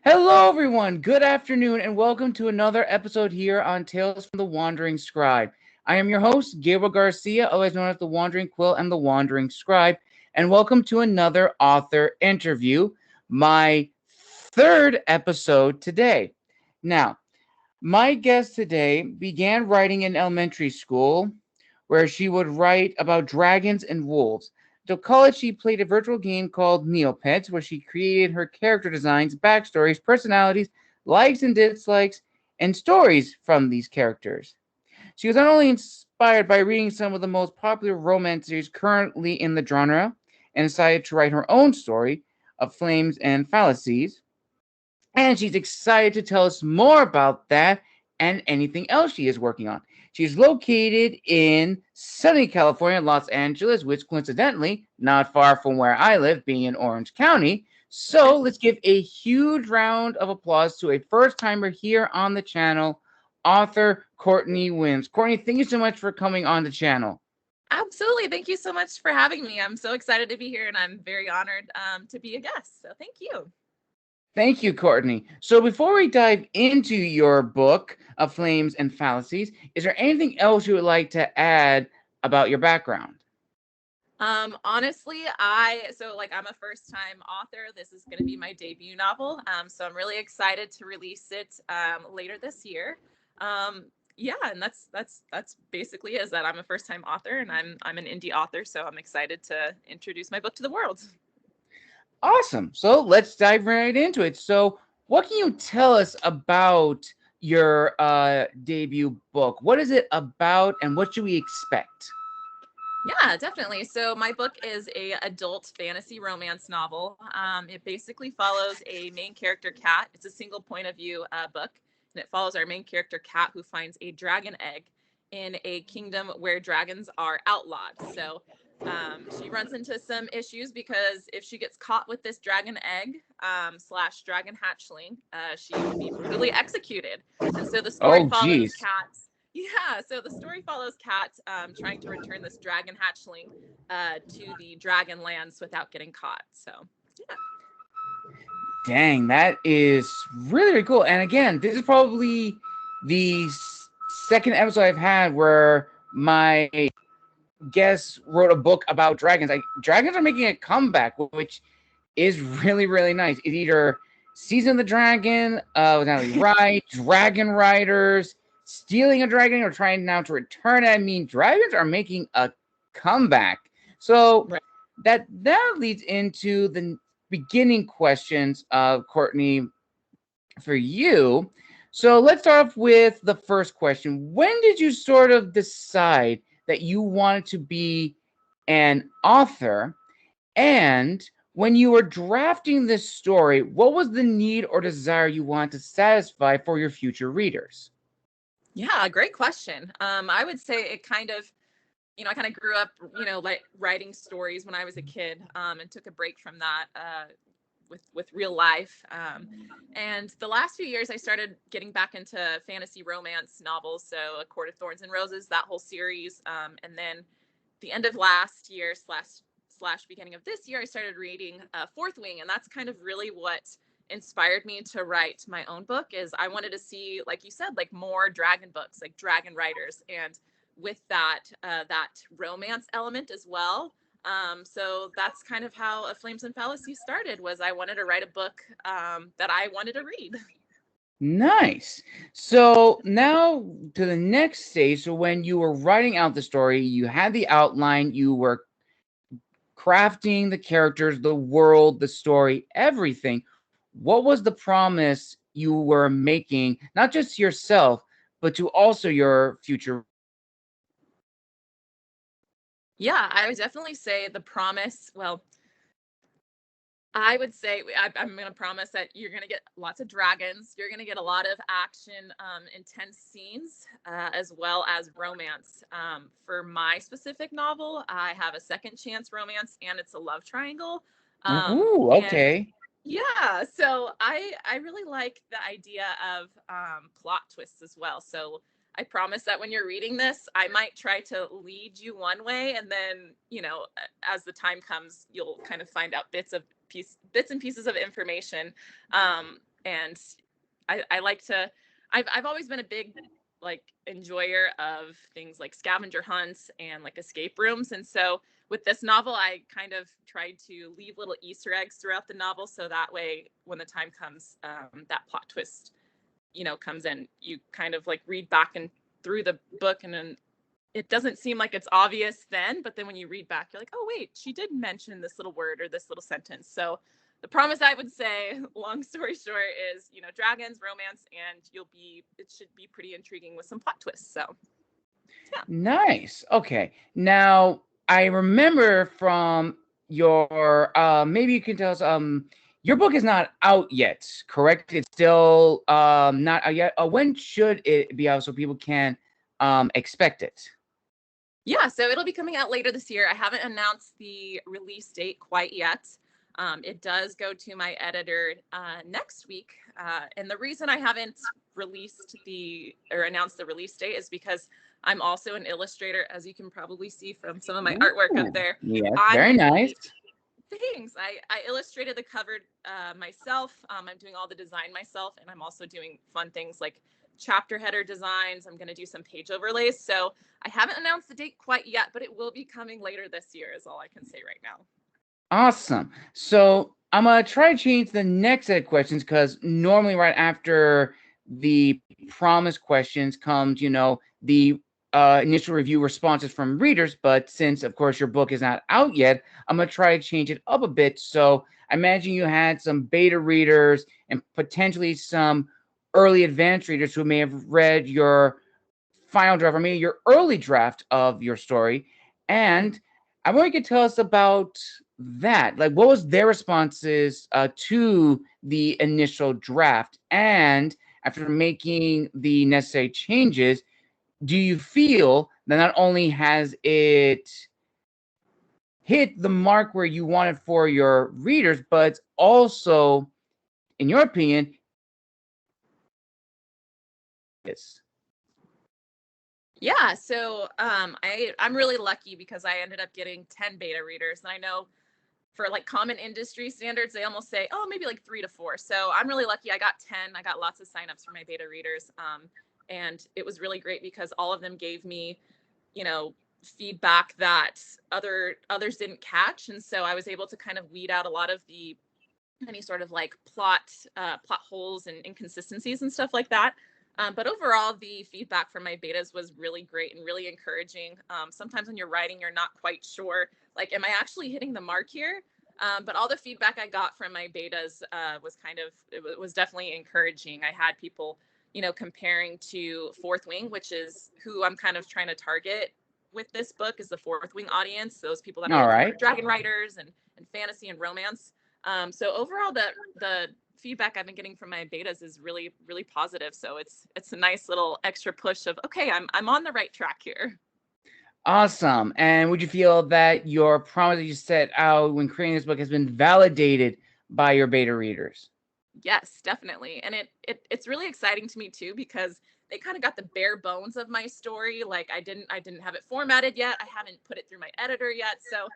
Hello, everyone. Good afternoon, and welcome to another episode here on Tales from the Wandering Scribe. I am your host, Gabriel Garcia, otherwise known as the Wandering Quill and the Wandering Scribe, and welcome to another author interview, my third episode today. Now, my guest today began writing in elementary school, where she would write about dragons and wolves. To college, she played a virtual game called Neopets, where she created her character designs, backstories, personalities, likes and dislikes, and stories from these characters. She was not only inspired by reading some of the most popular romance series currently in the genre, and decided to write her own story of Flames and Fallacies, and she's excited to tell us more about that and anything else she is working on. She's located in sunny California, Los Angeles, which coincidentally, not far from where I live, being in Orange County. So let's give a huge round of applause to a first timer here on the channel, author Courtney Wims. Courtney, thank you so much for coming on the channel. Absolutely. Thank you so much for having me. I'm so excited to be here and I'm very honored to be a guest. So thank you. Thank you, Courtney. So before we dive into your book of Flames and Fallacies, is there anything else you would like to add about your background? Honestly, I'm a first time author. This is going to be my debut novel. So I'm really excited to release it later this year. Yeah, and that's basically is that I'm a first time author and I'm an indie author. So I'm excited to introduce my book to the world. Awesome. So let's dive right into it. So, what can you tell us about your debut book? What is it about, and what should we expect? Yeah, definitely. So my book is a adult fantasy romance novel. It basically follows a main character cat. It's a single point of view book, and it follows our main character cat who finds a dragon egg in a kingdom where dragons are outlawed. So she runs into some issues because if she gets caught with this dragon egg slash dragon hatchling, she would be brutally executed. And so the story Oh, follows geez. Kat. Yeah, so the story follows Kat trying to return this dragon hatchling to the dragon lands without getting caught. So, yeah. Dang, that is really, really cool. And again, this is probably the second episode I've had where my guest wrote a book about dragons. Like, dragons are making a comeback, which is really, really nice. It's either Season of the Dragon, Natalie Wright, Dragon Riders, stealing a dragon, or trying now to return it. I mean, dragons are making a comeback. So Right. that leads into the beginning questions of Courtney for you. So let's start off with the first question. When did you sort of decide that you wanted to be an author? And when you were drafting this story, what was the need or desire you wanted to satisfy for your future readers? Yeah, great question. I would say it kind of, I kind of grew up, like writing stories when I was a kid and took a break from that with real life. And the last few years, I started getting back into fantasy romance novels. So A Court of Thorns and Roses, that whole series. And then the end of last year slash beginning of this year, I started reading Fourth Wing, and that's kind of really what inspired me to write my own book. Is I wanted to see, like you said, like more dragon books, like dragon writers, and with that that romance element as well. So that's kind of how A Flames and Fallacies started. Was I wanted to write a book that I wanted to read. Nice. So now to the next stage. So when you were writing out the story, you had the outline, you were crafting the characters, the world, the story, everything. What was the promise you were making, not just to yourself, but to also your future? Yeah, I would definitely say the promise. Well, I would say I'm going to promise that you're going to get lots of dragons. You're going to get a lot of action, intense scenes, as well as romance. For my specific novel, I have a second chance romance, and it's a love triangle. Ooh, And okay. yeah, so I really like the idea of plot twists as well. So I promise that when you're reading this, I might try to lead you one way, and then as the time comes, you'll kind of find out bits of bits and pieces of information. And I like to, I've always been a big like enjoyer of things like scavenger hunts and like escape rooms. And so with this novel, I kind of tried to leave little Easter eggs throughout the novel. So that way, when the time comes, that plot twist, comes in, you kind of like read back and through the book, and then it doesn't seem like it's obvious then, but then when you read back, you're like, oh wait, she did mention this little word or this little sentence. So the promise, I would say, long story short, is, dragons, romance, and it should be pretty intriguing with some plot twists. So, yeah. Nice. Okay. Now, I remember from your, maybe you can tell us, your book is not out yet, correct? It's still not out yet. When should it be out so people can expect it? Yeah, so it'll be coming out later this year. I haven't announced the release date quite yet. It does go to my editor next week. And the reason I haven't announced the release date is because I'm also an illustrator, as you can probably see from some of my artwork up there. Yes, very nice. Thanks. I illustrated the cover myself. I'm doing all the design myself, and I'm also doing fun things like chapter header designs. I'm going to do some page overlays. So I haven't announced the date quite yet, but it will be coming later this year is all I can say right now. Awesome. So I'm going to try to change the next set of questions, because normally right after the promise questions comes, the initial review responses from readers. But since, of course, your book is not out yet, I'm going to try to change it up a bit. So I imagine you had some beta readers and potentially some early advanced readers who may have read your final draft, or maybe your early draft of your story. And I want you to tell us about that. Like, what was their responses to the initial draft? And after making the necessary changes, do you feel that not only has it hit the mark where you wanted for your readers, but also, in your opinion, is? Yeah, so I'm really lucky because I ended up getting 10 beta readers. And I know for like common industry standards, they almost say, oh, maybe like 3 to 4. So I'm really lucky. I got 10. I got lots of signups for my beta readers. And it was really great because all of them gave me, feedback that others didn't catch. And so I was able to kind of weed out a lot of any sort of like plot holes and inconsistencies and stuff like that. But overall, the feedback from my betas was really great and really encouraging. Sometimes when you're writing, you're not quite sure, like, am I actually hitting the mark here? But all the feedback I got from my betas it was definitely encouraging. I had people, comparing to Fourth Wing, which is who I'm kind of trying to target with this book, is the Fourth Wing audience. Those people that are dragon writers and fantasy and romance. So overall, the feedback I've been getting from my betas is really, really positive. So it's a nice little extra push of, okay, I'm on the right track here. Awesome. And would you feel that your promise that you set out when creating this book has been validated by your beta readers? Yes, definitely. And it's really exciting to me too, because they kind of got the bare bones of my story. Like I didn't have it formatted yet. I haven't put it through my editor yet. So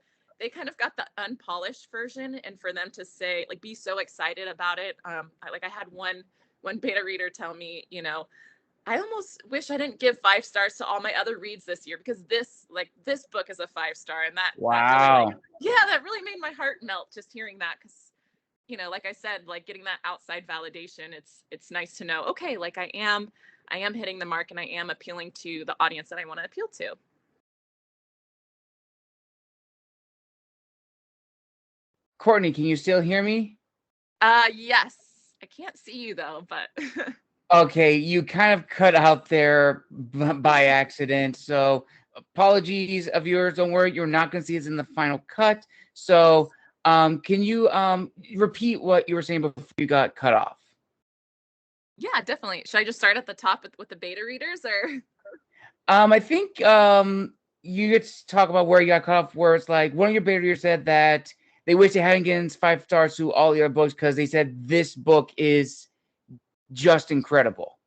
they kind of got the unpolished version, and for them to say, like, be so excited about it. I had one beta reader tell me, I almost wish I didn't give 5 stars to all my other reads this year, because this book is a 5-star. And that really made my heart melt just hearing that. Because, like I said, like getting that outside validation, it's nice to know, okay, like I am hitting the mark and I am appealing to the audience that I want to appeal to. Courtney, can you still hear me? Yes. I can't see you though, but Okay, you kind of cut out there by accident. So apologies of yours. Don't worry, you're not going to see it in the final cut. So can you repeat what you were saying before you got cut off? Yeah, definitely. Should I just start at the top with the beta readers, or? I think you get to talk about where you got cut off, where it's like one of your beta readers said that they wish they hadn't given 5 stars to all the other books because they said this book is just incredible.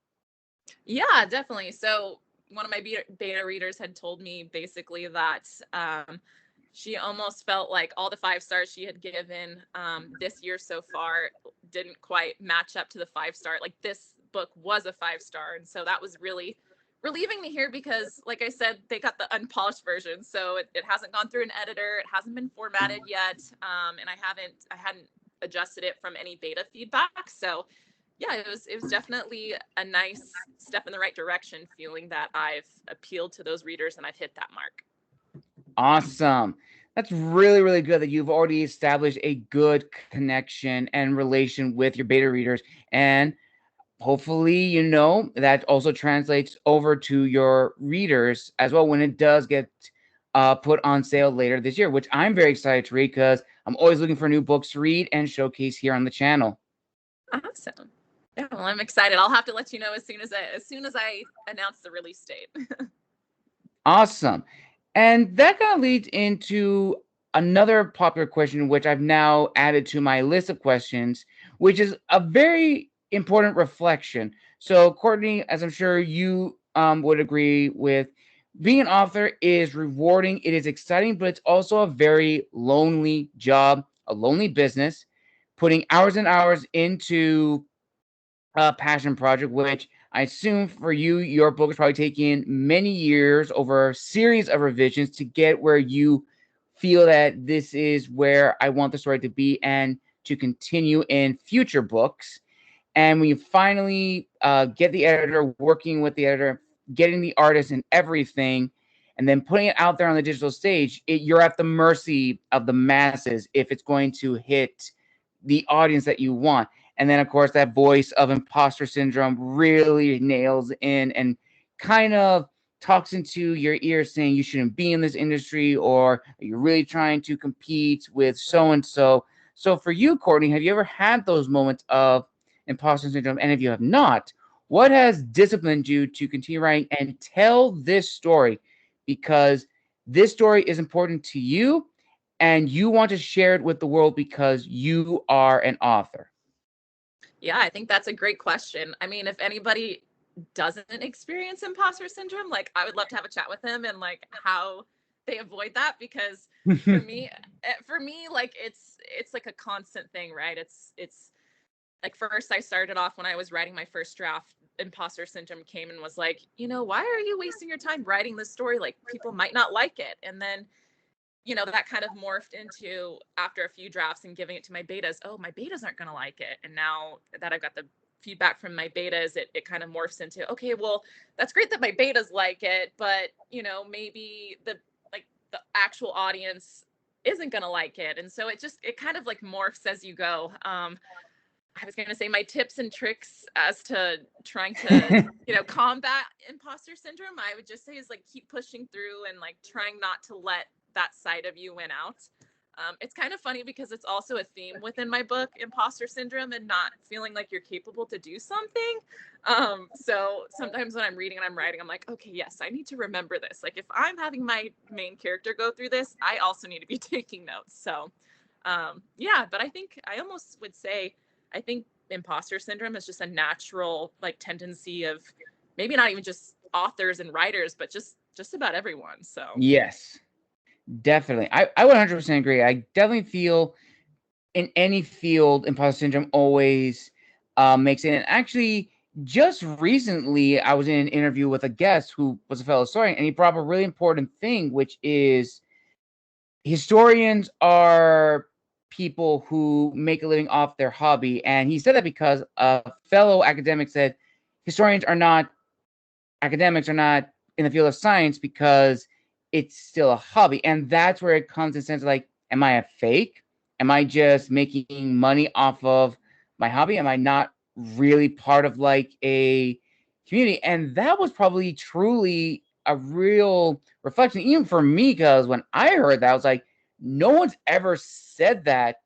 Yeah, definitely. So one of my beta readers had told me basically that she almost felt like all the 5 stars she had given this year so far didn't quite match up to the 5-star. Like, this book was a 5-star. And so that was really relieving to hear, because like I said, they got the unpolished version. So it hasn't gone through an editor. It hasn't been formatted yet. And I hadn't adjusted it from any beta feedback. So yeah, it was definitely a nice step in the right direction, feeling that I've appealed to those readers and I've hit that mark. Awesome. That's really, really good that you've already established a good connection and relation with your beta readers. And hopefully, you know, that also translates over to your readers as well when it does get put on sale later this year, which I'm very excited to read because I'm always looking for new books to read and showcase here on the channel. Awesome. Yeah, well, I'm excited. I'll have to let you know as soon as I announce the release date. Awesome. And that kind of leads into another popular question, which I've now added to my list of questions, which is a very important reflection. So, Courtney, as I'm sure you would agree with, being an author is rewarding, it is exciting, but it's also a very lonely job, a lonely business, putting hours and hours into a passion project, which I assume for you, your book is probably taking many years over a series of revisions to get where you feel that this is where I want the story to be and to continue in future books. And when you finally get the editor, working with the editor, getting the artist and everything, and then putting it out there on the digital stage, you're at the mercy of the masses if it's going to hit the audience that you want. And then, of course, that voice of imposter syndrome really nails in and kind of talks into your ear saying you shouldn't be in this industry, or you're really trying to compete with so and so. So for you, Courtney, have you ever had those moments of imposter syndrome? And if you have not, what has disciplined you to continue writing and tell this story? Because this story is important to you and you want to share it with the world because you are an author. Yeah, I think that's a great question. I mean, if anybody doesn't experience imposter syndrome, like, I would love to have a chat with them and like how they avoid that, because for me, like, it's like a constant thing, right? It's like, first I started off when I was writing my first draft, imposter syndrome came and was like, why are you wasting your time writing this story? Like, people might not like it. And then that kind of morphed into, after a few drafts and giving it to my betas, oh, my betas aren't going to like it. And now that I've got the feedback from my betas, it kind of morphs into, okay, well, that's great that my betas like it, but maybe the actual audience isn't going to like it. And so it kind of like morphs as you go. I was going to say, my tips and tricks as to trying to, combat imposter syndrome, I would just say, is like, keep pushing through and like trying not to let that side of you win out. It's kind of funny because it's also a theme within my book, imposter syndrome, and not feeling like you're capable to do something. So sometimes when I'm reading and I'm writing, I'm like, okay, yes, I need to remember this. Like, if I'm having my main character go through this, I also need to be taking notes. So yeah, but I almost would say, I think imposter syndrome is just a natural like tendency of maybe not even just authors and writers, but just about everyone. So Yes, definitely. I 100% agree. I definitely feel in any field, imposter syndrome always makes it. And actually, just recently, I was in an interview with a guest who was a fellow historian, and he brought up a really important thing, which is historians are people who make a living off their hobby. And he said that because a fellow academic said historians are not academics, are not in the field of science because it's still a hobby. And that's where it comes in sense of like, am I a fake? Am I just making money off of my hobby? Am I not really part of like a community? And that was probably truly a real reflection, even for me, because when I heard that, I was like, no one's ever said that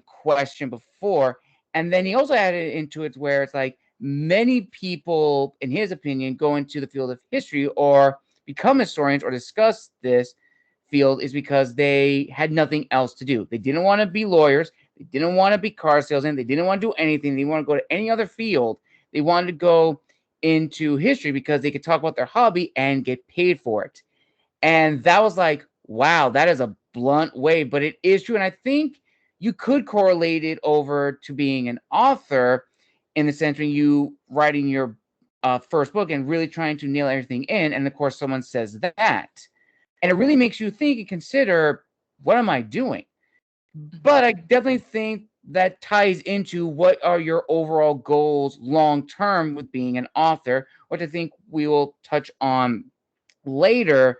question before. And then he also added into it where it's like many people, in his opinion, go into the field of history or become historians or discuss this field is because they had nothing else to do. They didn't want to be lawyers. They didn't want to be car salesmen. They didn't want to do anything. They didn't want to go to any other field. They wanted to go into history because they could talk about their hobby and get paid for it. And that was like, Wow, that is a blunt way, but it is true. And I think you could correlate it over to being an author in the sense when you writing your first book and really trying to nail everything in. And of course, someone says that. And it really makes you think and consider, what am I doing? But I definitely think that ties into what are your overall goals long term with being an author, which I think we will touch on later,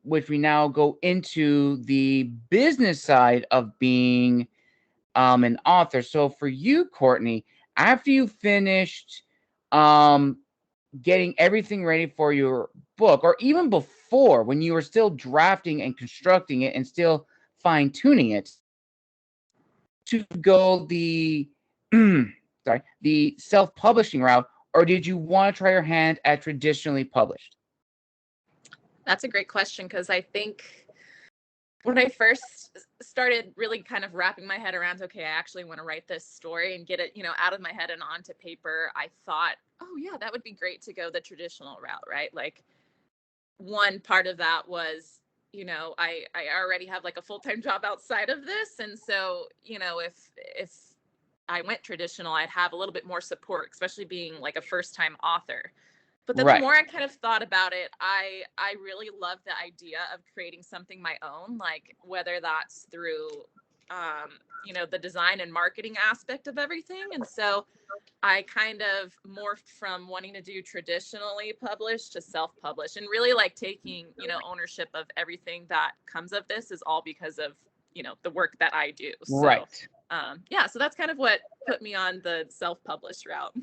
which we now go into the business side of being an author. So for you, Courtney, after you finished um, getting everything ready for your book, or even before when you were still drafting and constructing it and still fine tuning it, to go the sorry, the self-publishing route, or did you want to try your hand at traditionally published? That's a great question, because I think when I first started really kind of wrapping my head around, okay, I actually want to write this story and get it, out of my head and onto paper, I thought, oh yeah, that would be great to go the traditional route, right? Like, one part of that was, I already have like a full-time job outside of this. And so, if I went traditional, I'd have a little bit more support, especially being like a first-time author. But then the more Right. I kind of thought about it, I really love the idea of creating something my own, like whether that's through the design and marketing aspect of everything. And so I kind of morphed from wanting to do traditionally published to self-published, and really like taking, ownership of everything that comes of this is all because of, the work that I do. So Right. yeah, so that's kind of what put me on the self-published route.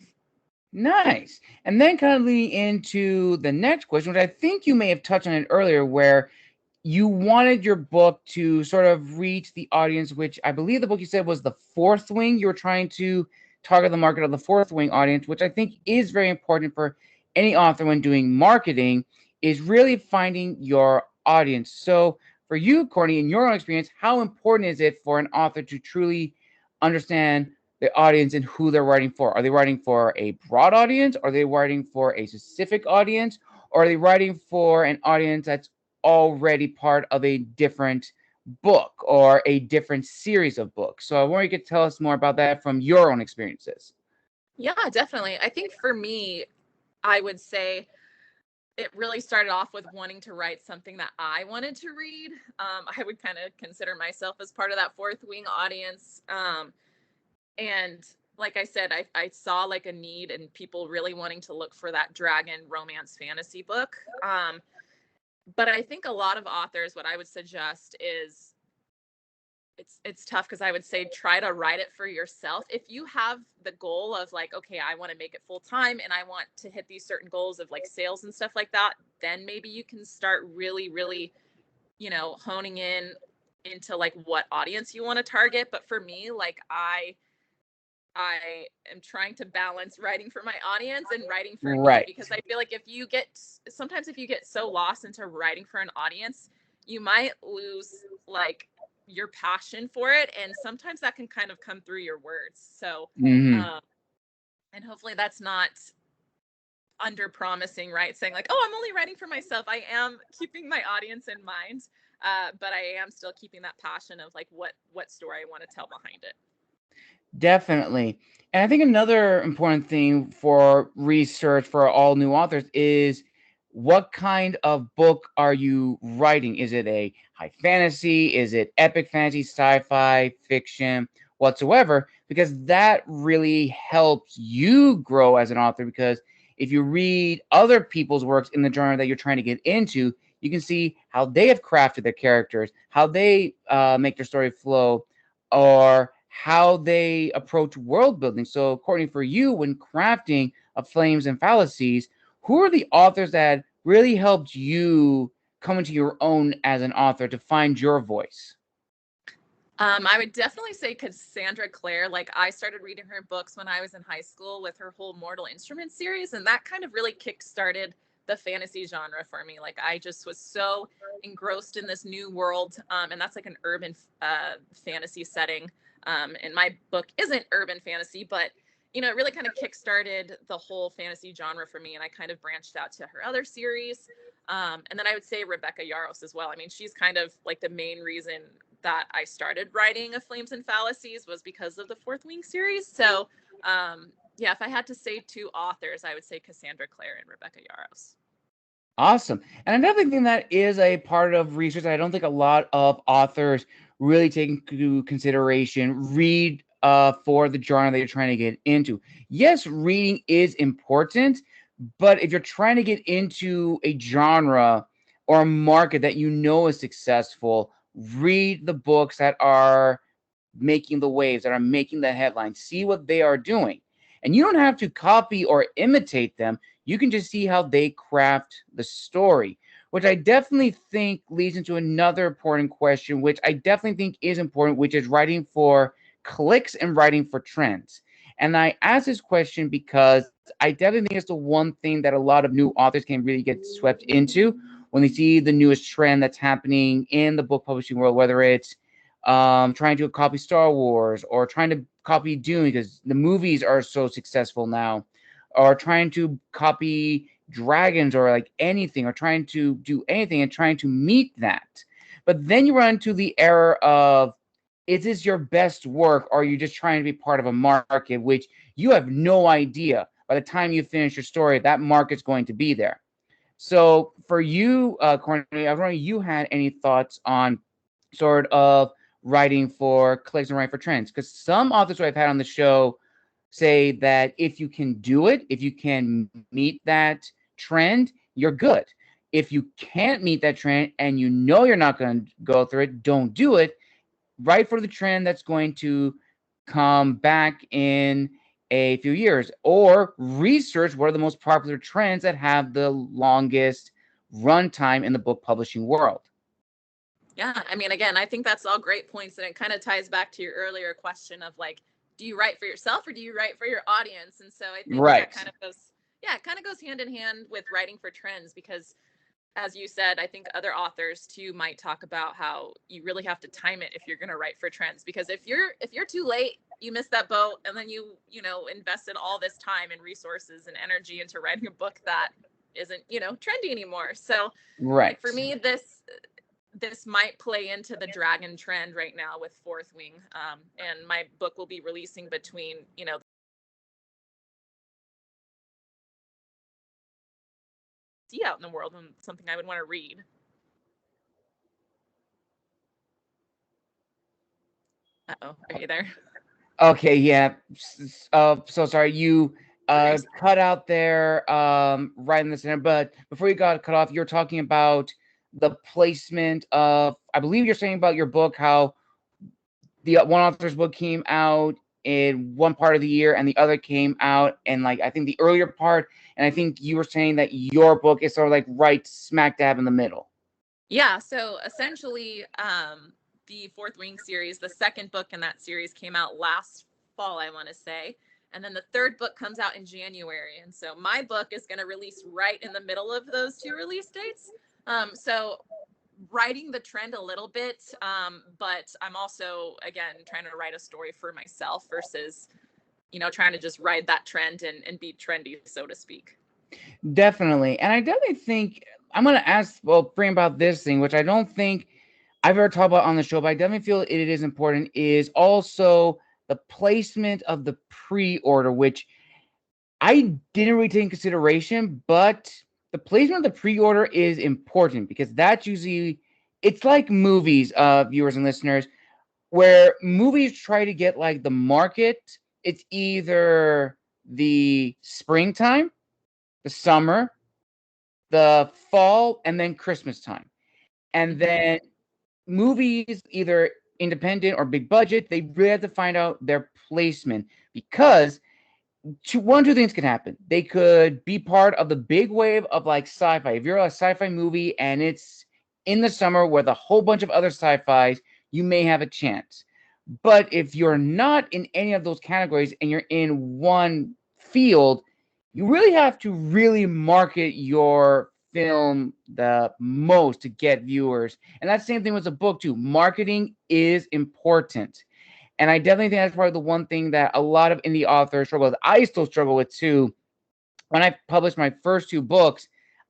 Nice. And then kind of leading into the next question, which I think you may have touched on it earlier, where you wanted your book to sort of reach the audience, which I believe the book you said was the fourth wing. You were trying to target the market of the fourth wing audience, which I think is very important for any author when doing marketing, is really finding your audience. So for you, Courtney, in your own experience, how important is it for an author to truly understand the audience and who they're writing for? Are they writing for a broad audience? Are they writing for a specific audience? Or are they writing for an audience that's already part of a different book or a different series of books? So I wonder if you could tell us more about that from your own experiences. Yeah, definitely. I think for me, I would say it really started off with wanting to write something that I wanted to read. I would kind of consider myself as part of that fourth wing audience. And like I said, I saw like a need and people really wanting to look for that dragon romance fantasy book. But I think a lot of authors, what I would suggest is it's tough, because I would say try to write it for yourself. If you have the goal of like, okay, I want to make it full time and I want to hit these certain goals of like sales and stuff like that, then maybe you can start really, really, honing in into like what audience you want to target. But for me, like I am trying to balance writing for my audience and writing for me, Right. because I feel like if you get so lost into writing for an audience, you might lose like your passion for it. And sometimes that can kind of come through your words. So, Hmm. um, and hopefully that's not under promising, right? Saying like, oh, I'm only writing for myself. I am keeping my audience in mind. But I am still keeping that passion of like what story I want to tell behind it. Definitely. And I think another important thing for research for all new authors is, what kind of book are you writing? Is it a high fantasy? Is it epic fantasy, sci-fi, fiction, whatsoever? Because that really helps you grow as an author. Because if you read other people's works in the genre that you're trying to get into, you can see how they have crafted their characters, how they make their story flow, or how they approach world building. So, Courtney, for you, when crafting of Flames and Fallacies, who are the authors that really helped you come into your own as an author to find your voice? I would definitely say Cassandra Clare. Like, I started reading her books when I was in high school with her whole Mortal Instruments series, and that kind of really kick-started the fantasy genre for me. Like, I just was so engrossed in this new world, and that's like an urban fantasy setting. And my book isn't urban fantasy, but it really kind of kickstarted the whole fantasy genre for me, and I kind of branched out to her other series. And then I would say Rebecca Yarros as well. I mean, she's kind of like the main reason that I started writing a Flames and Fallacies was because of the Fourth Wing series. So, yeah, if I had to say two authors, I would say Cassandra Clare and Rebecca Yarros. Awesome. And I definitely think that is a part of research that I don't think a lot of authors really take into consideration. Read for the genre that you're trying to get into. Yes, reading is important, but if you're trying to get into a genre or a market that you know is successful, read the books that are making the waves, that are making the headlines. See what they are doing. And you don't have to copy or imitate them. You can just see how they craft the story, which I definitely think leads into another important question, which I definitely think is important, which is writing for clicks and writing for trends. And I ask this question because I definitely think it's the one thing that a lot of new authors can really get swept into when they see the newest trend that's happening in the book publishing world, whether it's trying to copy Star Wars or trying to copy Dune because the movies are so successful now, or trying to copy dragons or like anything, or trying to do anything and trying to meet that. But then you run into the error of, is this your best work, or are you just trying to be part of a market, which you have no idea by the time you finish your story that market's going to be there. So for you, Courtney, I was wondering if you had any thoughts on sort of writing for clicks and writing for trends, because some authors who I've had on the show say that if you can do it, if you can meet that trend, you're good. If you can't meet that trend and you know you're not going to go through it, don't do it. Write for the trend that's going to come back in a few years, or research what are the most popular trends that have the longest runtime in the book publishing world. Yeah, I mean, again, I think that's all great points, and it kind of ties back to your earlier question of like, do you write for yourself or do you write for your audience? And so I think that Right. kind of goes, yeah, it kind of goes hand in hand with writing for trends because, as you said, I think other authors too might talk about how you really have to time it if you're going to write for trends, because if you're too late, you miss that boat, and then you invested all this time and resources and energy into writing a book that isn't trendy anymore. So like for Right. me, this might play into the dragon trend right now with Fourth Wing, and my book will be releasing between see out in the world and something I would want to read. Uh-oh, are you there? Okay, yeah. So sorry, you Worries. cut out there right in the center. But before you got cut off, you're talking about the placement of, I believe you're saying about your book, how the one author's book came out in one part of the year and the other came out in, like, I think the earlier part. And I think you were saying that your book is sort of like right smack dab in the middle. Yeah, so essentially, the Fourth Wing series, the second book in that series, came out last fall, I want to say. And then the third book comes out in January. And so my book is going to release right in the middle of those two release dates. So writing the trend a little bit, but I'm also, again, trying to write a story for myself versus, trying to just ride that trend and be trendy, so to speak. Definitely. And I definitely think I'm going to ask, well, bring about this thing, which I don't think I've ever talked about on the show, but I definitely feel it is important, is also the placement of the pre-order, which I didn't really take in consideration, but the placement of the pre-order is important because that's usually, it's like movies, viewers and listeners, where movies try to get like the market. It's either the springtime, the summer, the fall, and then Christmas time. And Mm-hmm. then movies, either independent or big budget, they really have to find out their placement because one, two things can happen. They could be part of the big wave of like sci-fi. If you're a sci-fi movie and it's in the summer with a whole bunch of other sci-fis, you may have a chance. But if you're not in any of those categories and you're in one field, you really have to really market your film the most to get viewers. And that's the same thing with the book too. Marketing is important. And I definitely think that's probably the one thing that a lot of indie authors struggle with. I still struggle with too. When I published my first two books,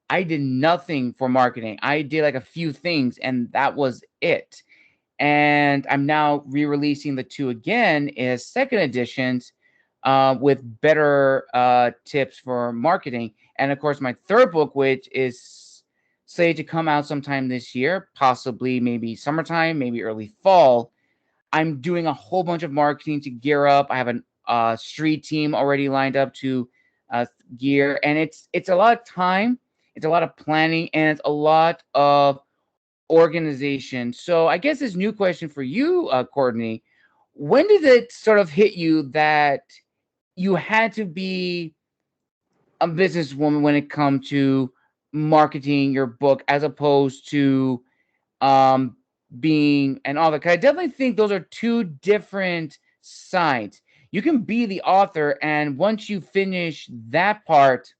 I did nothing for marketing. I did like a few things, and that was it. And I'm now re-releasing the two again as second editions with better tips for marketing. And of course, my third book, which is slated to come out sometime this year, possibly maybe summertime, maybe early fall. I'm doing a whole bunch of marketing to gear up. I have a street team already lined up to uh, gear, and it's a lot of time, it's a lot of planning, and it's a lot of organization. So I guess this new question for you, Courtney, when did it sort of hit you that you had to be a businesswoman when it comes to marketing your book as opposed to um, being an author? Because I definitely think those are two different sides. You can be the author, and once you finish that part,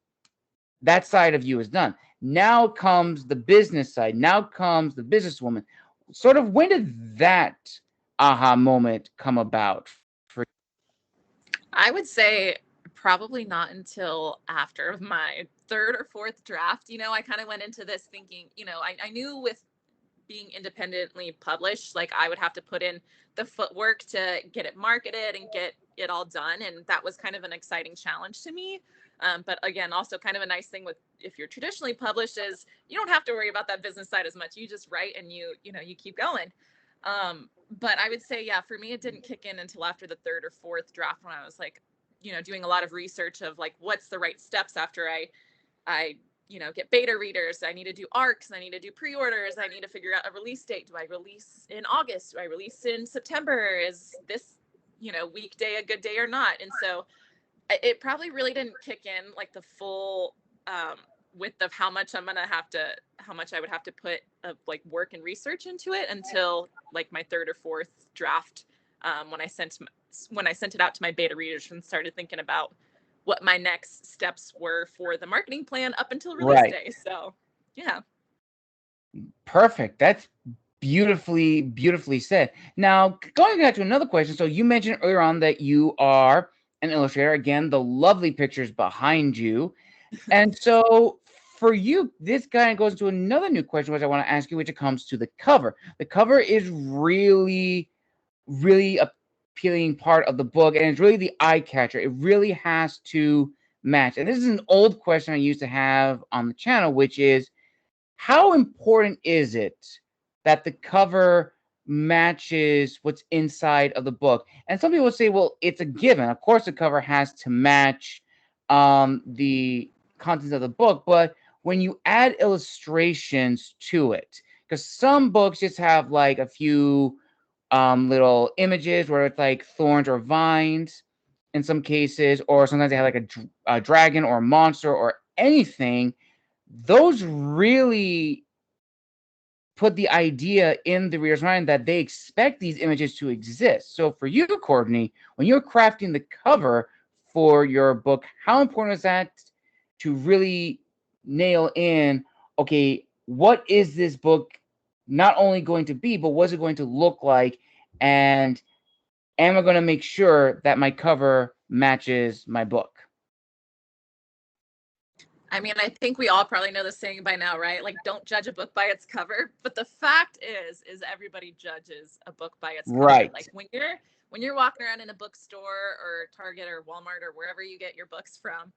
that side of you is done. Now comes the business side. Now comes the businesswoman. Sort of, when did that aha moment come about for I would say probably not until after my third or fourth draft. I kind of went into this thinking, I knew with being independently published, like I would have to put in the footwork to get it marketed and get it all done. And that was kind of an exciting challenge to me. But again, also kind of a nice thing with if you're traditionally published is you don't have to worry about that business side as much. You just write and you keep going. But I would say, yeah, for me, it didn't kick in until after the third or fourth draft when I was like, doing a lot of research of like, what's the right steps after I get beta readers. I need to do ARCs. I need to do pre-orders. I need to figure out a release date. Do I release in August? Do I release in September? Is this, weekday a good day or not? And so it probably really didn't kick in like the full width of how much I would have to put of like work and research into it until like my third or fourth draft, when I sent it out to my beta readers and started thinking about what my next steps were for the marketing plan up until release right? day. So yeah. Perfect. That's beautifully said. Now, going back to another question. So you mentioned earlier on that you are an illustrator. Again, the lovely pictures behind you. And so for you, this kind of goes into another new question, which I want to ask you, which it comes to the cover. The cover is really appealing part of the book, and it's really the eye catcher. It really has to match. And this is an old question I used to have on the channel, which is, how important is it that the cover matches what's inside of the book? And some people say, well, it's a given. Of course, the cover has to match the contents of the book, but when you add illustrations to it, because some books just have like a few little images where it's like thorns or vines in some cases, or sometimes they have like a dragon or a monster or anything. Those really put the idea in the reader's mind that they expect these images to exist. So for you, Courtney, when you're crafting the cover for your book, how important is that to really nail in, okay, what is this book not only going to be, but what's it going to look like? And am I going to make sure that my cover matches my book? I mean, I think we all probably know the saying by now, right? Like, don't judge a book by its cover. But the fact is everybody judges a book by its cover. Right. Like when you're walking around in a bookstore or Target or Walmart or wherever you get your books from,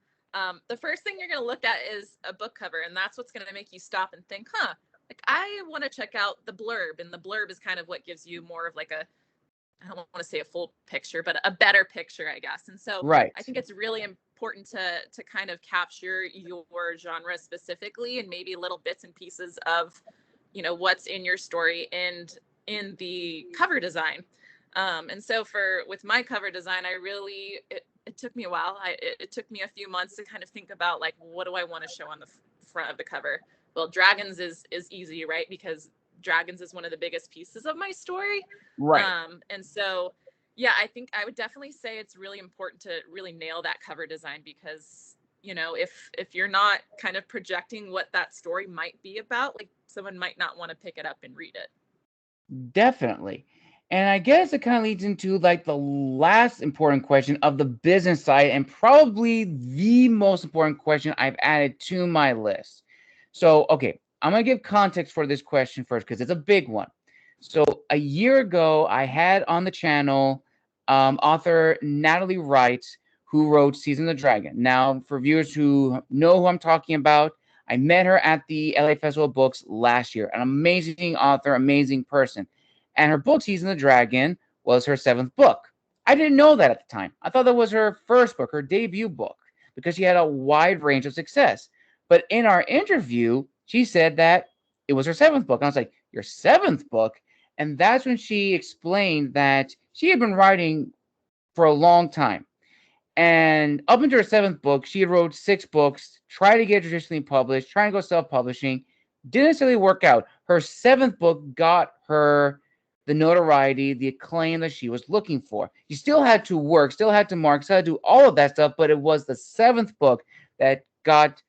the first thing you're going to look at is a book cover, and that's what's going to make you stop and think, huh? Like, I want to check out the blurb, and the blurb is kind of what gives you more of like I don't want to say a full picture, but a better picture, I guess. And so Right. I think it's really important to kind of capture your genre specifically, and maybe little bits and pieces of, what's in your story and in the cover design. And so with my cover design, it took me a while. It took me a few months to kind of think about like, what do I want to show on the front of the cover? Well, dragons is easy, right? Because dragons is one of the biggest pieces of my story. Right. And so, yeah, I think I would definitely say it's really important to really nail that cover design, because, if you're not kind of projecting what that story might be about, like someone might not want to pick it up and read it. Definitely. And I guess it kind of leads into like the last important question of the business side, and probably the most important question I've added to my list. So, okay, I'm going to give context for this question first because it's a big one. So, a year ago, I had on the channel author Natalie Wright, who wrote Season of the Dragon. Now, for viewers who know who I'm talking about, I met her at the LA Festival of Books last year. An amazing author, amazing person. And her book, Season of the Dragon, was her 7th book. I didn't know that at the time. I thought that was her first book, her debut book, because she had a wide range of success. But in our interview, she said that it was her 7th book. And I was like, your 7th book? And that's when she explained that she had been writing for a long time. And up until her 7th book, she had wrote 6 books, tried to get traditionally published, trying to go self-publishing. Didn't necessarily work out. Her 7th book got her the notoriety, the acclaim that she was looking for. She still had to work, still had to mark, still had to do all of that stuff, but it was the 7th book that got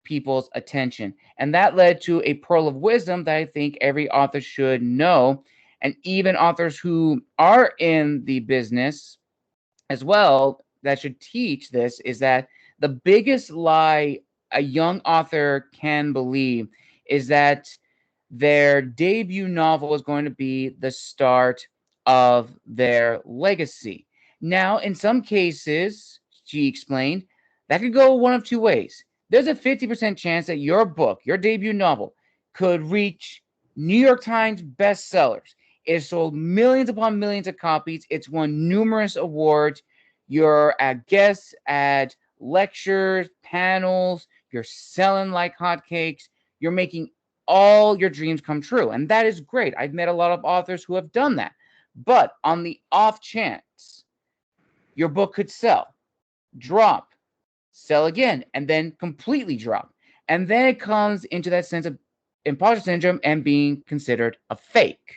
people's attention. And that led to a pearl of wisdom that I think every author should know. And even authors who are in the business as well that should teach this is that the biggest lie a young author can believe is that their debut novel is going to be the start of their legacy. Now, in some cases, she explained, that could go one of two ways. There's a 50% chance that your book, your debut novel, could reach New York Times bestsellers. It sold millions upon millions of copies. It's won numerous awards. You're at guests at lectures, panels. You're selling like hotcakes. You're making all your dreams come true. And that is great. I've met a lot of authors who have done that. But on the off chance, your book could sell, drop, sell again, and then completely drop. And then it comes into that sense of imposter syndrome and being considered a fake.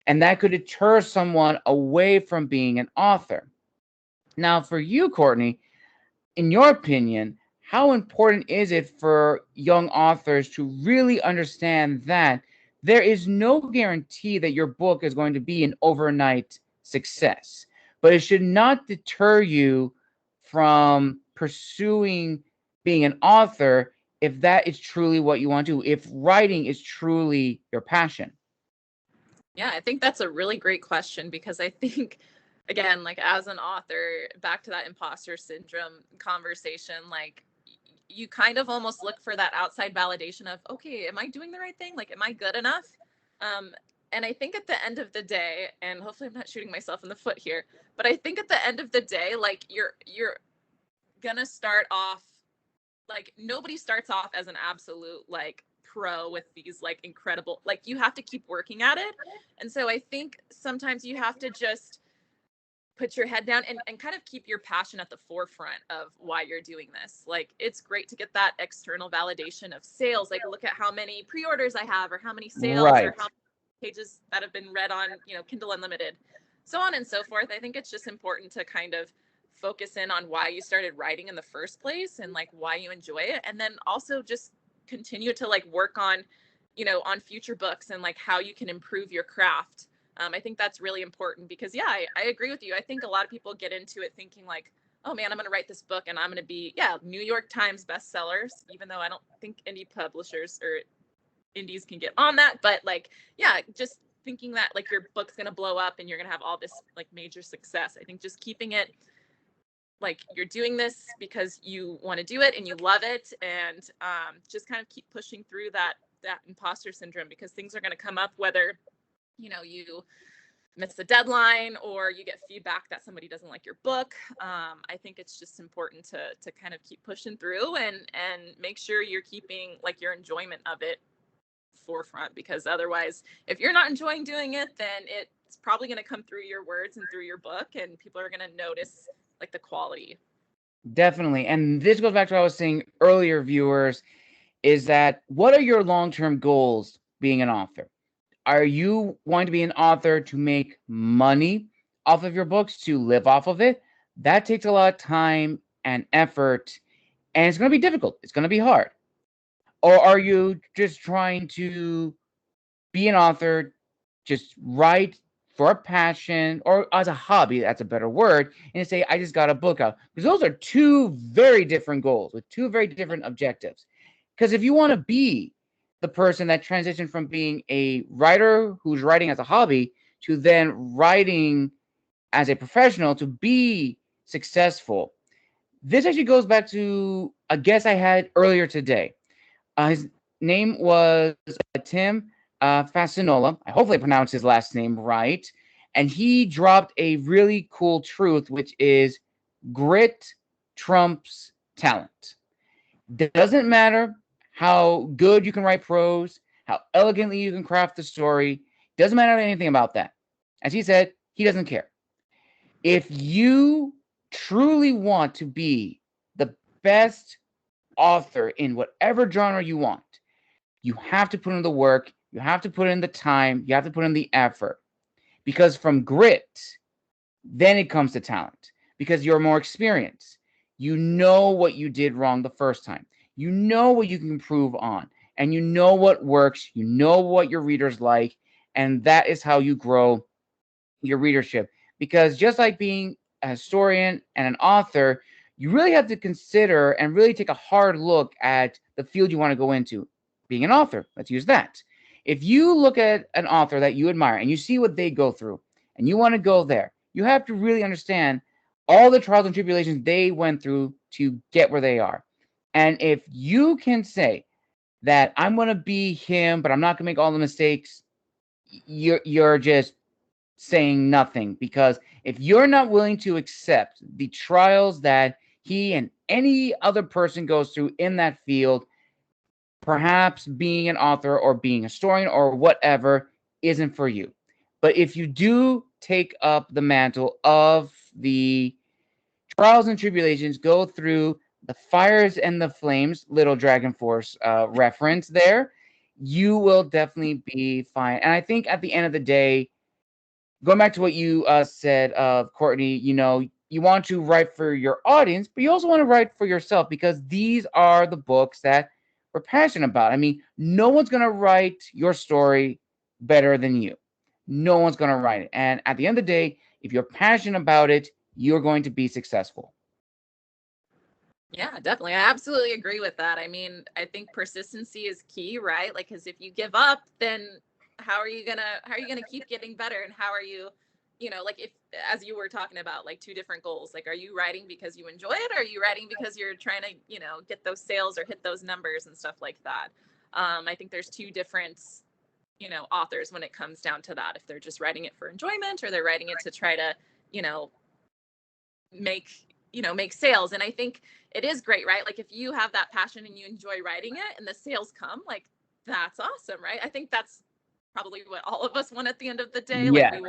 And that could deter someone away from being an author. Now, for you, Courtney, in your opinion, how important is it for young authors to really understand that there is no guarantee that your book is going to be an overnight success, but it should not deter you from pursuing being an author if that is truly what you want to do, if writing is truly your passion? Yeah, I think that's a really great question because I think, again, like as an author, back to that imposter syndrome conversation, like you kind of almost look for that outside validation of, okay, am I doing the right thing? Like, am I good enough? Um, and I think at the end of the day, and hopefully I'm not shooting myself in the foot here, but I think at the end of the day, like you're gonna start off like nobody starts off as an absolute like pro with these like incredible, like you have to keep working at it. And so I think sometimes you have to just put your head down and kind of keep your passion at the forefront of why you're doing this. Like it's great to get that external validation of sales, like look at how many pre-orders I have or how many sales or Right. how many pages that have been read on, you know, Kindle Unlimited, so on and so forth. I think it's just important to kind of focus in on why you started writing in the first place and like why you enjoy it, and then also just continue to like work on, you know, on future books and like how you can improve your craft. I think that's really important because, yeah, I agree with you. I think a lot of people get into it thinking like, oh man, I'm going to write this book and I'm going to be, yeah, New York Times bestsellers, even though I don't think indie publishers or indies can get on that. But like, yeah, just thinking that like your book's going to blow up and you're going to have all this like major success. I think just keeping it like you're doing this because you want to do it and you love it, and just kind of keep pushing through that imposter syndrome, because things are going to come up whether, you know, you miss a deadline or you get feedback that somebody doesn't like your book. I think it's just important to kind of keep pushing through and make sure you're keeping like your enjoyment of it forefront, because otherwise if you're not enjoying doing it, then it's probably going to come through your words and through your book, and people are going to notice like the quality. Definitely. And this goes back to what I was saying earlier, viewers, is that what are your long-term goals being an author? Are you wanting to be an author to make money off of your books, to live off of it? That takes a lot of time and effort, and it's going to be difficult. It's going to be hard. Or are you just trying to be an author, just write for a passion or as a hobby, that's a better word, and say, I just got a book out. Because those are two very different goals with two very different objectives. Because if you want to be the person that transitioned from being a writer who's writing as a hobby to then writing as a professional to be successful, this actually goes back to a guest I had earlier today. His name was Tim Fascinola. I hopefully pronounced his last name right. And he dropped a really cool truth, which is grit trumps talent. Doesn't matter how good you can write prose, how elegantly you can craft the story. Doesn't matter anything about that. As he said, he doesn't care. If you truly want to be the best author in whatever genre you want, you have to put in the work, you have to put in the time, you have to put in the effort. Because from grit, then it comes to talent. Because you're more experienced. You know what you did wrong the first time. You know what you can improve on. And you know what works. You know what your readers like. And that is how you grow your readership. Because just like being a historian and an author, you really have to consider and really take a hard look at the field you want to go into. Being an author, let's use that. If you look at an author that you admire and you see what they go through and you want to go there, you have to really understand all the trials and tribulations they went through to get where they are. And if you can say that I'm going to be him, but I'm not going to make all the mistakes, you're just saying nothing. Because if you're not willing to accept the trials that he and any other person goes through in that field, perhaps being an author or being a historian or whatever isn't for you. But if you do take up the mantle of the trials and tribulations, go through the fires and the flames, Little Dragon Force reference there, you will definitely be fine. And I think at the end of the day, going back to what you said, Courtney, you want to write for your audience, but you also want to write for yourself because these are the books that we're passionate about. I mean, no one's going to write your story better than you. No one's going to write it. And at the end of the day, if you're passionate about it, you're going to be successful. Yeah, definitely. I absolutely agree with that. I mean, I think persistency is key, right? Like, because if you give up, then how are you gonna keep getting better? And how are you, like if, as you were talking about, like two different goals, like, are you writing because you enjoy it? Or are you writing because you're trying to, get those sales or hit those numbers and stuff like that? I think there's two different, authors when it comes down to that. If they're just writing it for enjoyment or they're writing it to try to, you know, make make sales. And I think it is great, right? Like if you have that passion and you enjoy writing it and the sales come, like that's awesome, right? I think that's probably what all of us want at the end of the day. Like Yeah,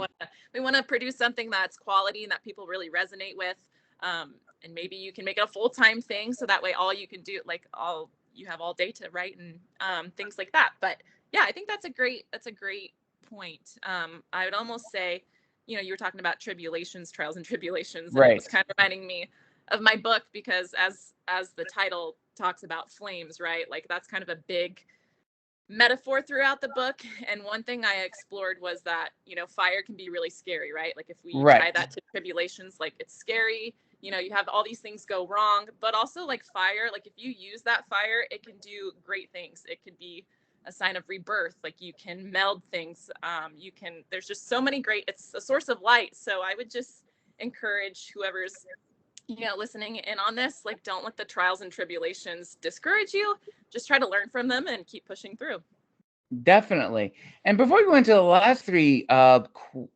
we want to produce something that's quality and that people really resonate with. And maybe you can make it a full-time thing so that way all you can do, like all you have all day to write and things like that. But yeah, I think that's a great point. I would almost say, you were talking about trials and tribulations, and it right. was kind of reminding me of my book because as the title talks about flames, right? Like that's kind of a big metaphor throughout the book. And one thing I explored was that, fire can be really scary, right? Like if we tie Right. that to tribulations, like it's scary, you have all these things go wrong, but also like fire, like if you use that fire, it can do great things. It could be a sign of rebirth. Like you can meld things. There's just so many it's a source of light. So I would just encourage whoever's, listening in on this, like don't let the trials and tribulations discourage you. Just try to learn from them and keep pushing through. Definitely. And before we go into the last three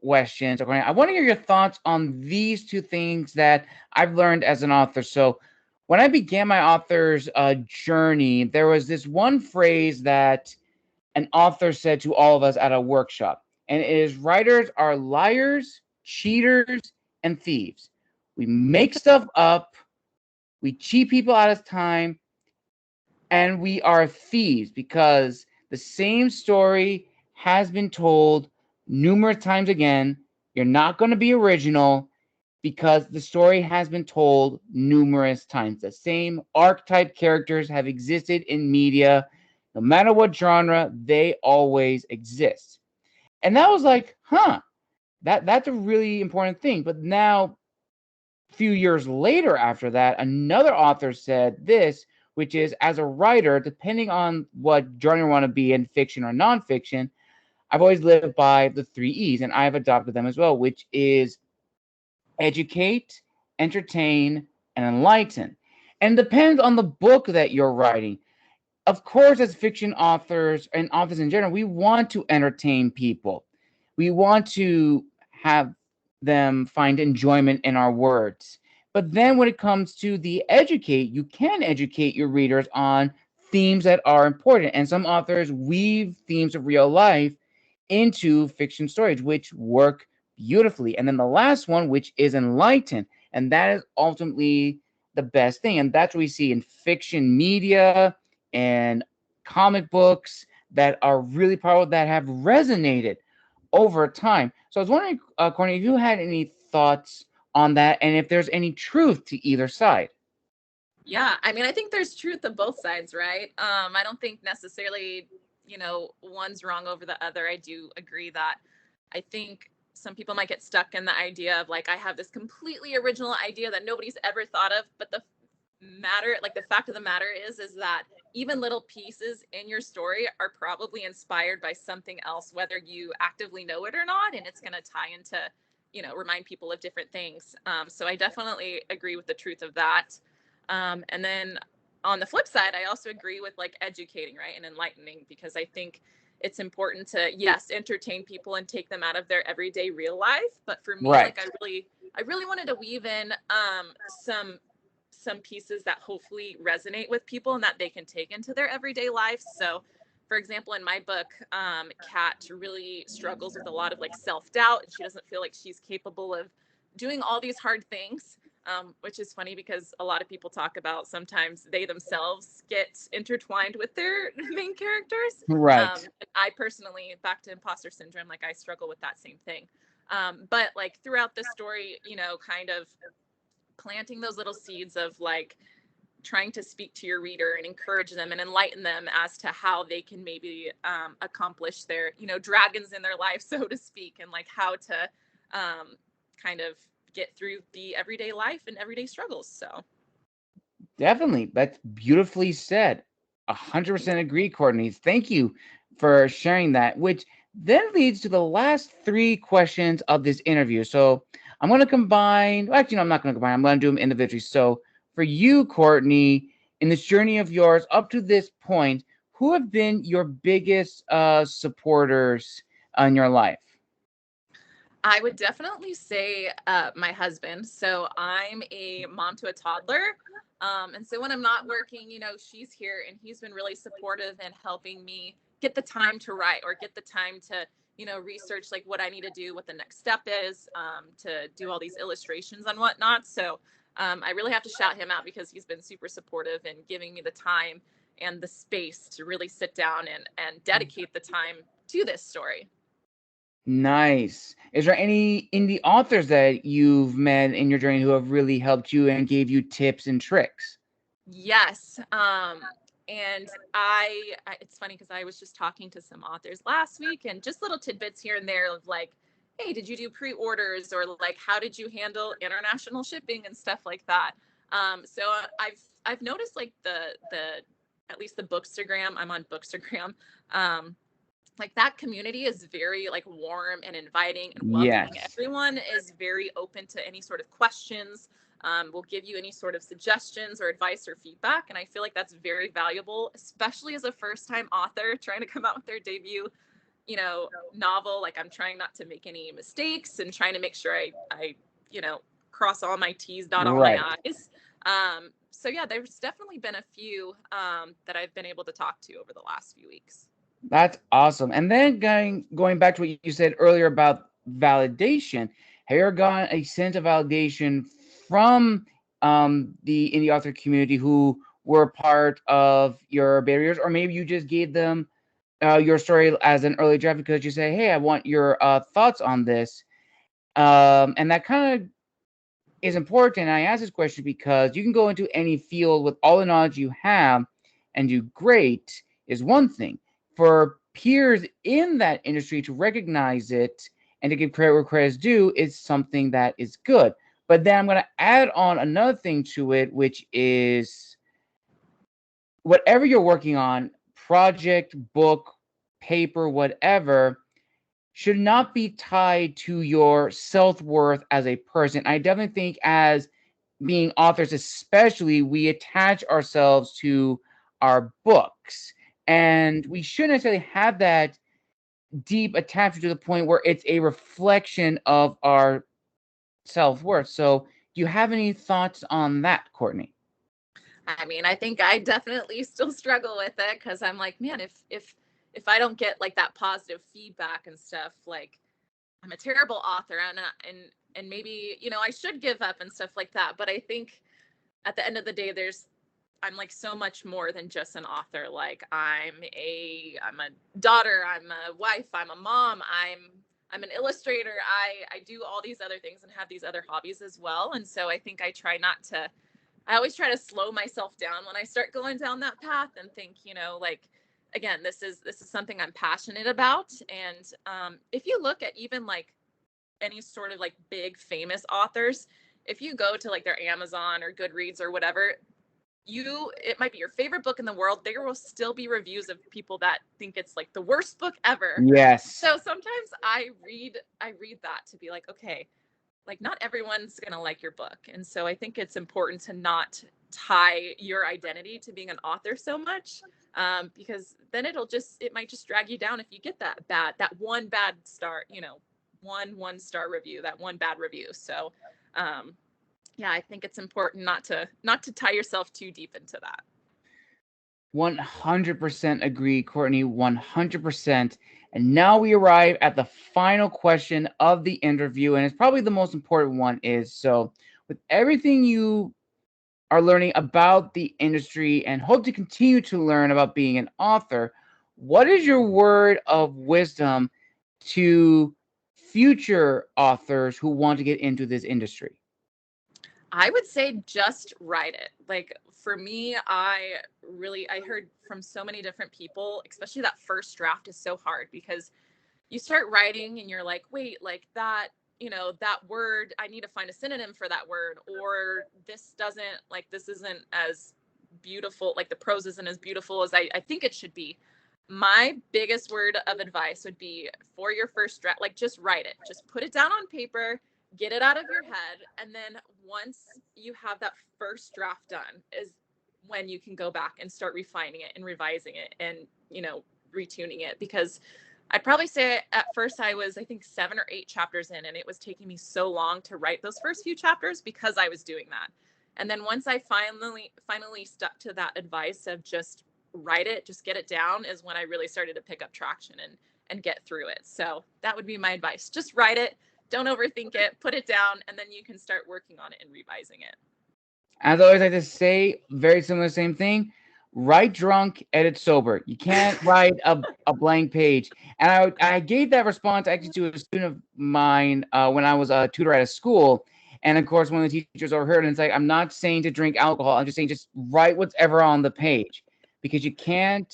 questions, okay, I want to hear your thoughts on these two things that I've learned as an author. So, when I began my author's journey, there was this one phrase that an author said to all of us at a workshop, and it is writers are liars, cheaters, and thieves. We make stuff up, we cheat people out of time, and we are thieves because the same story has been told numerous times again. You're not going to be original because the story has been told numerous times. The same archetype characters have existed in media. No matter what genre, they always exist. And that was like, huh, That's a really important thing. But now, a few years later after that, another author said this, which is, as a writer, depending on what genre you want to be in, fiction or nonfiction, I've always lived by the three E's, and I've adopted them as well, which is educate, entertain, and enlighten. And it depends on the book that you're writing. Of course, as fiction authors and authors in general, we want to entertain people. We want to have them find enjoyment in our words. But then when it comes to the educate, you can educate your readers on themes that are important. And some authors weave themes of real life into fiction stories, which work beautifully. And then the last one, which is enlighten. And that is ultimately the best thing. And that's what we see in fiction media and comic books that are really powerful, that have resonated over time. So I was wondering, Courtney, if you had any thoughts on that and if there's any truth to either side. Yeah, I mean, I think there's truth to both sides, right? I don't think necessarily, one's wrong over the other. I do agree that I think some people might get stuck in the idea of like, I have this completely original idea that nobody's ever thought of, but the fact of the matter is that even little pieces in your story are probably inspired by something else, whether you actively know it or not, and it's going to tie into, remind people of different things. So I definitely agree with the truth of that. And then on the flip side, I also agree with like educating, right, and enlightening, because I think it's important to, yes, entertain people and take them out of their everyday real life. But for me, Right. like I really wanted to weave in some pieces that hopefully resonate with people and that they can take into their everyday life. So for example, in my book, Kat really struggles with a lot of like self-doubt, and she doesn't feel like she's capable of doing all these hard things. Which is funny because a lot of people talk about sometimes they themselves get intertwined with their main characters. Right. I personally, back to imposter syndrome, like I struggle with that same thing. But like throughout the story, kind of planting those little seeds of like trying to speak to your reader and encourage them and enlighten them as to how they can maybe accomplish their, dragons in their life, so to speak, and like how to kind of get through the everyday life and everyday struggles. So Definitely. That's beautifully said. 100% agree, Courtney. Thank you for sharing that, which then leads to the last three questions of this interview. So I'm going to combine, well, actually, no, I'm not going to combine, I'm going to do them individually. So for you, Courtney, in this journey of yours up to this point, who have been your biggest supporters in your life? I would definitely say my husband. So I'm a mom to a toddler. And so when I'm not working, she's here, and he's been really supportive in helping me get the time to write or get the time to, research like what I need to do, what the next step is, to do all these illustrations and whatnot. So I really have to shout him out because he's been super supportive in giving me the time and the space to really sit down and dedicate the time to this story. Nice. Is there any indie authors that you've met in your journey who have really helped you and gave you tips and tricks? Yes. And it's funny because I was just talking to some authors last week, and just little tidbits here and there of like, hey, did you do pre-orders, or like, how did you handle international shipping and stuff like that? So I've noticed like the at least the Bookstagram, I'm on Bookstagram. Like that community is very like warm and inviting and welcoming. Yes. Everyone is very open to any sort of questions. Will give you any sort of suggestions or advice or feedback. And I feel like that's very valuable, especially as a first time author trying to come out with their debut, novel. Like I'm trying not to make any mistakes and trying to make sure I cross all my T's, dot all my Right. I's. So yeah, there's definitely been a few that I've been able to talk to over the last few weeks. That's awesome. And then going back to what you said earlier about validation, have you ever gotten a sense of validation from the indie author community who were part of your barriers, or maybe you just gave them your story as an early draft because you say, "Hey, I want your thoughts on this," and that kind of is important. I ask this question because you can go into any field with all the knowledge you have and do great is one thing. For peers in that industry to recognize it and to give credit where credit is due is something that is good. But then I'm going to add on another thing to it, which is whatever you're working on, project, book, paper, whatever, should not be tied to your self-worth as a person. I definitely think as being authors, especially, we attach ourselves to our books. And we shouldn't necessarily have that deep attachment to the point where it's a reflection of our self-worth. So do you have any thoughts on that, Courtney? I mean, I think I definitely still struggle with it because I'm like, man, if I don't get like that positive feedback and stuff, like I'm a terrible author, and maybe I should give up and stuff like that. But I think at the end of the day, I'm like so much more than just an author. Like I'm a daughter, I'm a wife, I'm a mom, I'm an illustrator. I do all these other things and have these other hobbies as well. And so I think I always try to slow myself down when I start going down that path and think, like, again, this is something I'm passionate about. And if you look at even like any sort of like big famous authors, if you go to like their Amazon or Goodreads or whatever, it might be your favorite book in the world. There will still be reviews of people that think it's like the worst book ever. Yes. So sometimes I read that to be like, okay, like not everyone's going to like your book. And so I think it's important to not tie your identity to being an author so much, because then it might just drag you down if you get that one bad star, one star review, that one bad review. So yeah, I think it's important not to tie yourself too deep into that. 100% agree, Courtney. 100%. And now we arrive at the final question of the interview, and it's probably the most important one. So, with everything you are learning about the industry and hope to continue to learn about being an author, what is your word of wisdom to future authors who want to get into this industry? I would say just write it. Like for me, I heard from so many different people, especially that first draft is so hard because you start writing and you're like, wait, like that, that word, I need to find a synonym for that word, or this isn't as beautiful, like the prose isn't as beautiful as I think it should be. My biggest word of advice would be for your first draft, like just write it, just put it down on paper, get it out of your head. And then once you have that first draft done is when you can go back and start refining it and revising it and, retuning it. Because I'd probably say at first I think 7 or 8 chapters in, and it was taking me so long to write those first few chapters because I was doing that. And then once I finally stuck to that advice of just write it, just get it down, is when I really started to pick up traction and get through it. So that would be my advice. Just write it. Don't overthink it, put it down, and then you can start working on it and revising it. As always, I just say very similar, same thing. Write drunk, edit sober. You can't write a blank page. And I gave that response actually to a student of mine when I was a tutor at a school. And of course, one of the teachers overheard, and it's like, I'm not saying to drink alcohol. I'm just saying just write whatever on the page, because you can't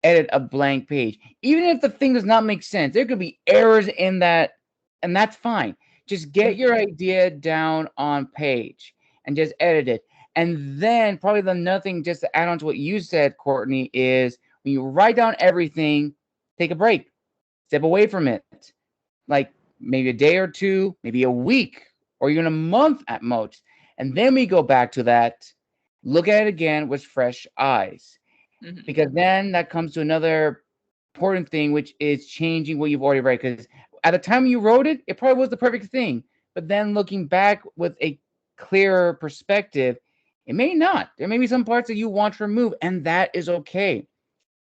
edit a blank page. Even if the thing does not make sense, there could be errors in that, and that's fine. Just get your idea down on page and just edit it. And then probably the nothing, just to add on to what you said, Courtney, is when you write down everything, take a break, step away from it. Like maybe a day or two, maybe a week, or even a month at most. And then we go back to that, look at it again with fresh eyes. Mm-hmm. Because then that comes to another important thing, which is changing what you've already read. Because at the time you wrote it, it probably was the perfect thing. But then looking back with a clearer perspective, it may not. There may be some parts that you want to remove, and that is okay.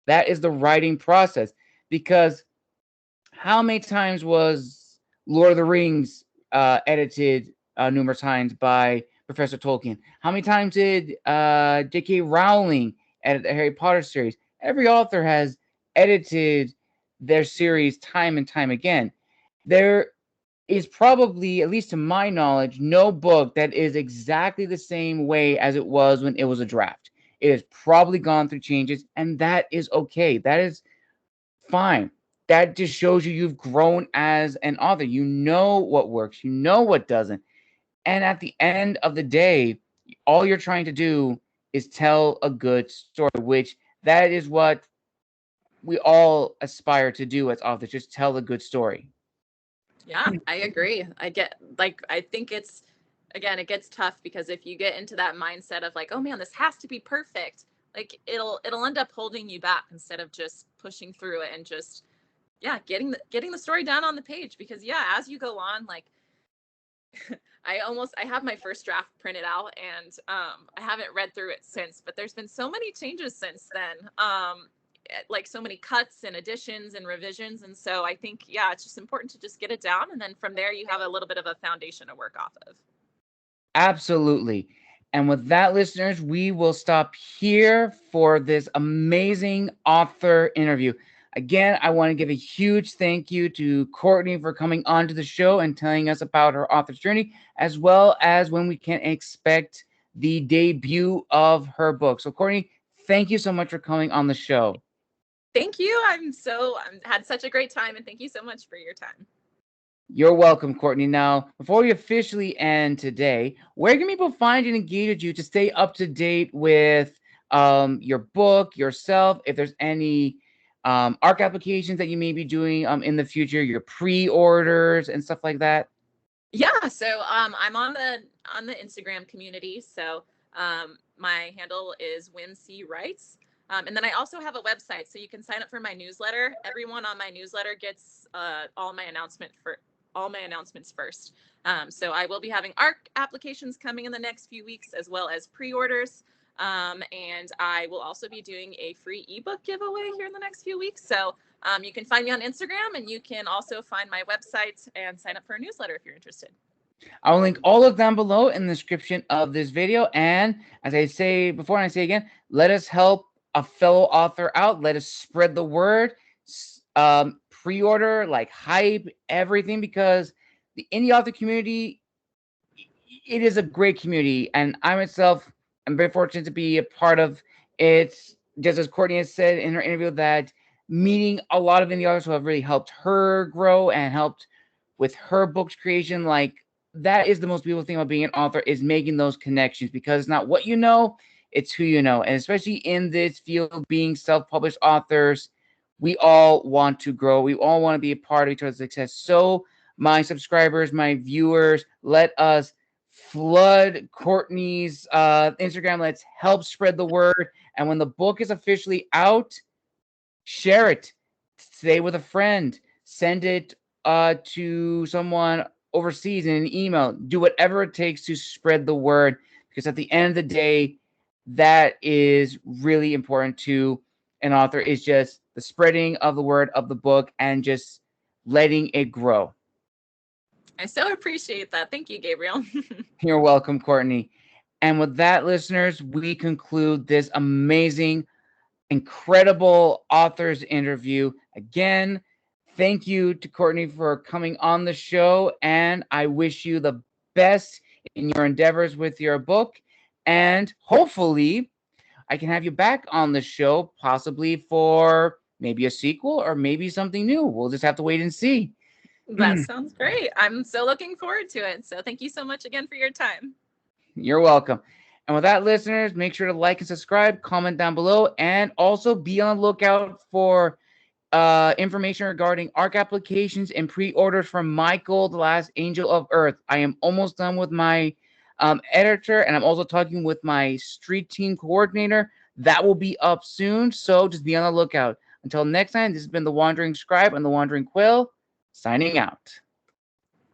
That is the writing process. Because how many times was Lord of the Rings edited numerous times by Professor Tolkien? How many times did J.K. Rowling edit the Harry Potter series? Every author has edited their series time and time again. There is probably, at least to my knowledge, no book that is exactly the same way as it was when it was a draft. It has probably gone through changes, and that is okay. That is fine. that just shows you've grown as an author. You know what works, you know what doesn't. And at the end of the day, all you're trying to do is tell a good story, which that is what we all aspire to do as authors, just tell a good story. Yeah, I agree. I think it's, again, it gets tough because if you get into that mindset of like, oh man, this has to be perfect, like it'll end up holding you back instead of just pushing through it and just, yeah, getting the story down on the page. Because yeah, as you go on, like I have my first draft printed out, and I haven't read through it since, but there's been so many changes since then. Like so many cuts and additions and revisions. And so I think, yeah, it's just important to just get it down. And then from there, you have a little bit of a foundation to work off of. Absolutely. And with that, listeners, we will stop here for this amazing author interview. Again, I want to give a huge thank you to Courtney for coming onto the show and telling us about her author's journey, as well as when we can expect the debut of her book. So, Courtney, thank you so much for coming on the show. Thank you. I'm had such a great time, and thank you so much for your time. You're welcome, Courtney. Now, before we officially end today, where can people find and engage with you to stay up to date with your book, yourself, if there's any ARC applications that you may be doing in the future, your pre-orders and stuff like that? Yeah, so I'm on the Instagram community. So my handle is Whimsy Writes. And then I also have a website, so you can sign up for my newsletter. Everyone on my newsletter gets all my announcements first. So I will be having ARC applications coming in the next few weeks, as well as pre-orders. And I will also be doing a free ebook giveaway here in the next few weeks. So you can find me on Instagram, and you can also find my website and sign up for a newsletter if you're interested. I'll link all of them below in the description of this video. And as I say before, and I say again, let us help a fellow author out. Let us spread the word. Pre-order, like hype, everything, because the indie author community, it is a great community. And I myself am very fortunate to be a part of it. Just as Courtney has said in her interview, that meeting a lot of indie authors who have really helped her grow and helped with her book's creation, like that is the most beautiful thing about being an author, is making those connections, because it's not what you know, it's who you know. And especially in this field, being self-published authors, we all want to grow. We all want to be a part of each other's success. So my subscribers, my viewers, let us flood Courtney's Instagram. Let's help spread the word. And when the book is officially out, share it. Stay with a friend. Send it to someone overseas in an email. Do whatever it takes to spread the word, because at the end of the day, that is really important to an author, is just the spreading of the word of the book and just letting it grow. I so appreciate that. Thank you, Gabriel. You're welcome, Courtney. And with that, listeners, we conclude this amazing, incredible author's interview. Again, thank you to Courtney for coming on the show, and I wish you the best in your endeavors with your book. And hopefully, I can have you back on the show, possibly for maybe a sequel or maybe something new. We'll just have to wait and see. That sounds great. I'm so looking forward to it. So thank you so much again for your time. You're welcome. And with that, listeners, make sure to like and subscribe, comment down below, and also be on the lookout for information regarding ARC applications and pre-orders from Michael, the Last Angel of Earth. I am almost done with my editor, and I'm also talking with my street team coordinator. That will be up soon, so just be on the lookout. Until next time, this has been The Wandering Scribe and The Wandering Quill, signing out.